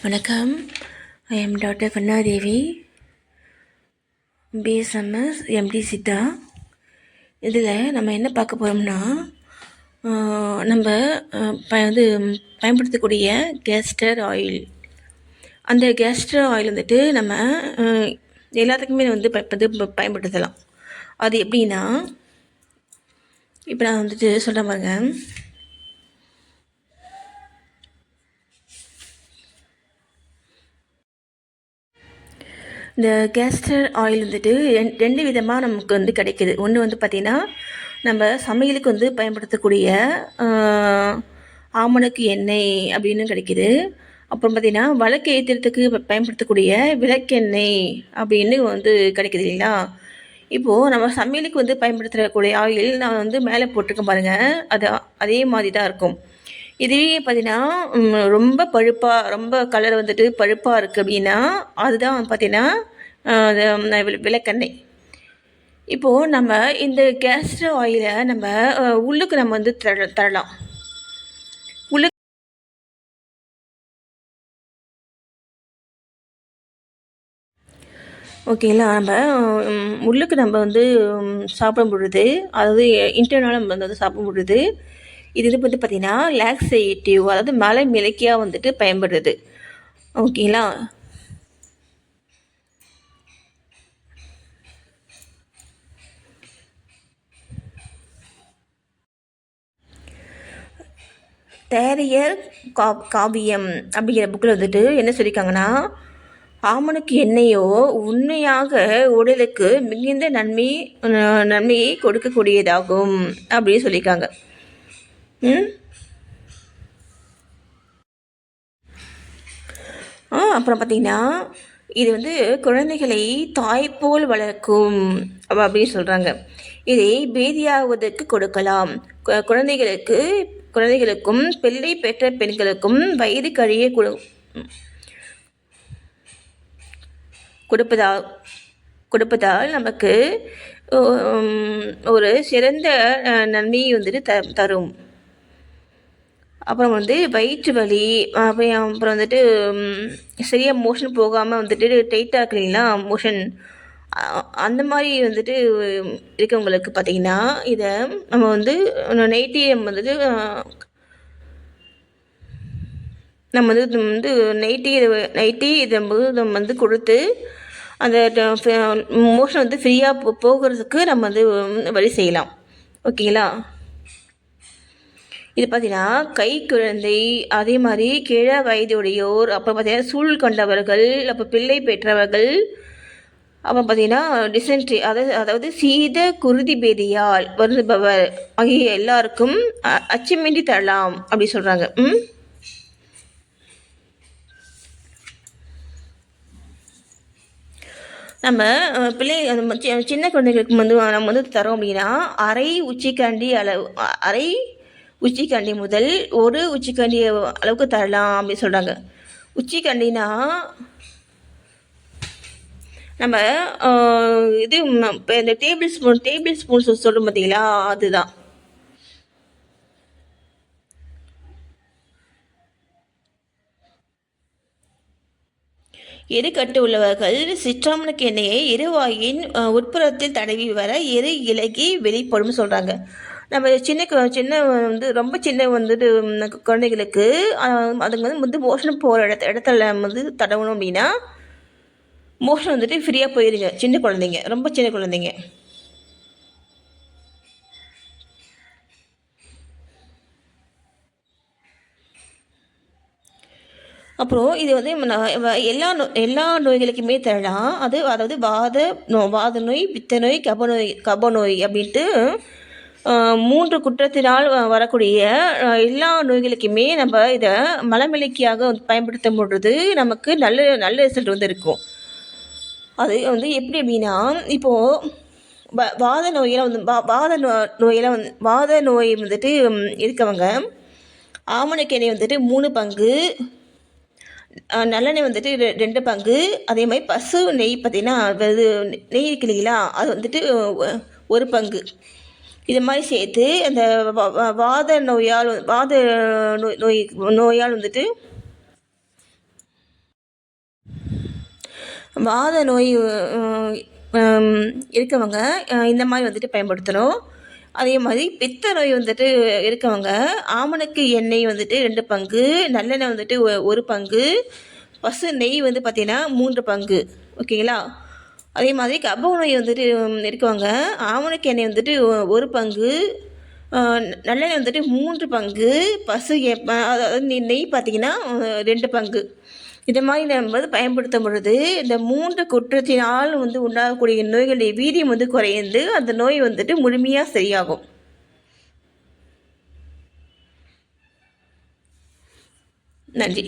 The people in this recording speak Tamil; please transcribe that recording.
வணக்கம். I am doctor Kannadevi, BSMS MD Siddha. இதில் நம்ம என்ன பார்க்க போகிறோம்னா, நம்ம பயன்படுத்தக்கூடிய கேஸ்டர் ஆயில். அந்த கேஸ்டர் ஆயில் வந்துட்டு நம்ம எல்லாத்துக்குமே பயன்படுத்தலாம். அது எப்படின்னா, இப்போ நான் வந்துட்டு சொல்கிறேன் பாருங்க. இந்த கேஸ்டர் ஆயில் வந்துட்டு ரெண்டு விதமாக நமக்கு வந்து கிடைக்கிது. ஒன்று வந்து பார்த்திங்கன்னா, நம்ம சமையலுக்கு பயன்படுத்தக்கூடிய ஆமணக்கு எண்ணெய் அப்படின்னு கிடைக்கிது. அப்புறம் பார்த்திங்கன்னா, விளக்கு ஏற்றுறதுக்கு பயன்படுத்தக்கூடிய விளக்கெண்ணெய் அப்படின்னு கிடைக்கிது இல்லைங்களா. இப்போது நம்ம சமையலுக்கு பயன்படுத்தக்கூடிய ஆயில் நான் மேலே போட்டிருக்கேன் பாருங்கள். அதே மாதிரி தான் இருக்கும். இதுவே பார்த்திங்கன்னா, ரொம்ப பழுப்பாக, ரொம்ப கலர் பழுப்பாக இருக்குது அப்படின்னா, அதுதான் பார்த்திங்கன்னா விளக்கெண்ணெய். இப்போது நம்ம இந்த கேஸ்டர் ஆயிலை நம்ம உள்ளுக்கு நம்ம தரலாம். ஓகேங்களா. நம்ம உள்ளுக்கு நம்ம சாப்பிடும் பொழுது, அதாவது இன்டர்னலாக நம்ம சாப்பிடும் பொழுது, இது பார்த்திங்கன்னா லாக்ஸேட்டிவ், அதாவது மலை மிளக்கியாக பயன்படுது. ஓகேங்களா. தேரையர் காவியம் அப்படிங்கிற புக்கில் என்ன சொல்லியிருக்காங்கன்னா, ஆமணக்கு எண்ணெயோ உண்மையாக உடலுக்கு மிகுந்த நன்மையை கொடுக்கக்கூடியதாகும் அப்படின்னு சொல்லியிருக்காங்க. அப்புறம் பார்த்திங்கன்னா, இது குழந்தைகளை தாய்போல் வளர்க்கும் அப்படின்னு சொல்கிறாங்க. இதை பேதியாவதற்கு கொடுக்கலாம். குழந்தைகளுக்கும் பிள்ளை பெற்ற பெண்களுக்கும் வயது கழிய கொடுப்பதால் நமக்கு ஒரு சிறந்த நன்மையை தரும். அப்புறம் வயிற்று வலி, அப்புறம் சரியாக மோஷன் போகாமல் டைட்டாக இருக்குங்களா மோஷன், அந்த மாதிரி இருக்கவங்களுக்கு பார்த்திங்கன்னா, இதை நம்ம நைட்டி நம்ம நைட்டி இதை நம்ம கொடுத்து அந்த மோஷன் ஃப்ரீயாக போகிறதுக்கு நம்ம வழி செய்யலாம். ஓகேங்களா. இது பார்த்திங்கன்னா கை குழந்தை, அதே மாதிரி கிழ வயதுடையோர், அப்புறம் பார்த்திங்கன்னா சூழ் கொண்டவர்கள், அப்புறம் பிள்ளை பெற்றவர்கள், அப்புறம் பார்த்திங்கன்னா டிசென்ட்ரி, அதாவது சீத குருதி பேதியால் வருந்துபவர் ஆகிய எல்லாருக்கும் அச்சமின்றி தரலாம் அப்படி சொல்கிறாங்க. நம்ம பிள்ளை சின்ன குழந்தைகளுக்கு நம்ம தரோம் அப்படின்னா, அரை உச்சிக்கண்டி முதல் ஒரு உச்சிக்கண்டி அளவுக்கு தரலாம் அப்படின்னு சொல்கிறாங்க. உச்சிக்கண்டினா நம்ம இது இந்த டேபிள் ஸ்பூன் சொல்லும் பார்த்தீங்களா, அதுதான். எருக்கட்டு உள்ளவர்கள் சிற்றாமணக்கு எண்ணெயை இருவாயின் உட்புறத்தில் தடவி வர இலகி வெளிப்படும் சொல்கிறாங்க. நம்ம சின்ன ரொம்ப சின்ன குழந்தைகளுக்கு அதுங்க மோஷன் போகிற இடத்துல தடவணும் அப்படின்னா மோஷன் ஃப்ரீயாக போயிருங்க. சின்ன குழந்தைங்க, ரொம்ப சின்ன குழந்தைங்க. அப்புறம் இது எல்லா நோய்களுக்குமே தரலாம். அதாவது வாத நோய், பித்த நோய், கபநோய் அப்படின்ட்டு 3 குற்றத்தினால் வரக்கூடிய எல்லா நோய்களுக்குமே நம்ம இதை மலமிளக்கியாக பயன்படுத்தும் பொழுது நமக்கு நல்ல ரிசல்ட் இருக்கும். அது எப்படி அப்படின்னா, இப்போது வாத நோய் இருக்கவங்க ஆமணக்கு எண்ணெய் 3 பங்கு, நல்லெண்ணெய் 2 பங்கு, அதே மாதிரி பசு நெய் பார்த்திங்கன்னா நெய் இருக்கு இல்லைங்களா, அது 1 பங்கு, இது மாதிரி சேர்த்து அந்த வாத நோயால் வாத நோய் இருக்கவங்க இந்த மாதிரி வந்துட்டு பயன்படுத்தணும். அதே மாதிரி பித்த நோய் வந்துட்டு இருக்கவங்க ஆமணக்கு எண்ணெய் வந்துட்டு 2 பங்கு, நல்லெண்ணெய் வந்துட்டு 1 பங்கு, பசு நெய் வந்து பார்த்திங்கன்னா 3 பங்கு. ஓகேங்களா? அதே மாதிரி கர்ப்ப நோய் வந்துட்டு இருக்கவங்க ஆமணக்கு எண்ணெய் வந்துட்டு 1 பங்கு, நல்லெண்ணெய் வந்துட்டு 3 பங்கு, பசு அதாவது நெய் பார்த்திங்கன்னா 2 பங்கு. இந்த மாதிரி நம்ம வந்து பயன்படுத்தும் பொழுது இந்த 3 குற்றத்தினால் வந்து உண்டாகக்கூடிய நோய்களுடைய வீரியம் வந்து குறைந்து அந்த நோய் வந்துட்டு முழுமையாக சரியாகும். நன்றி.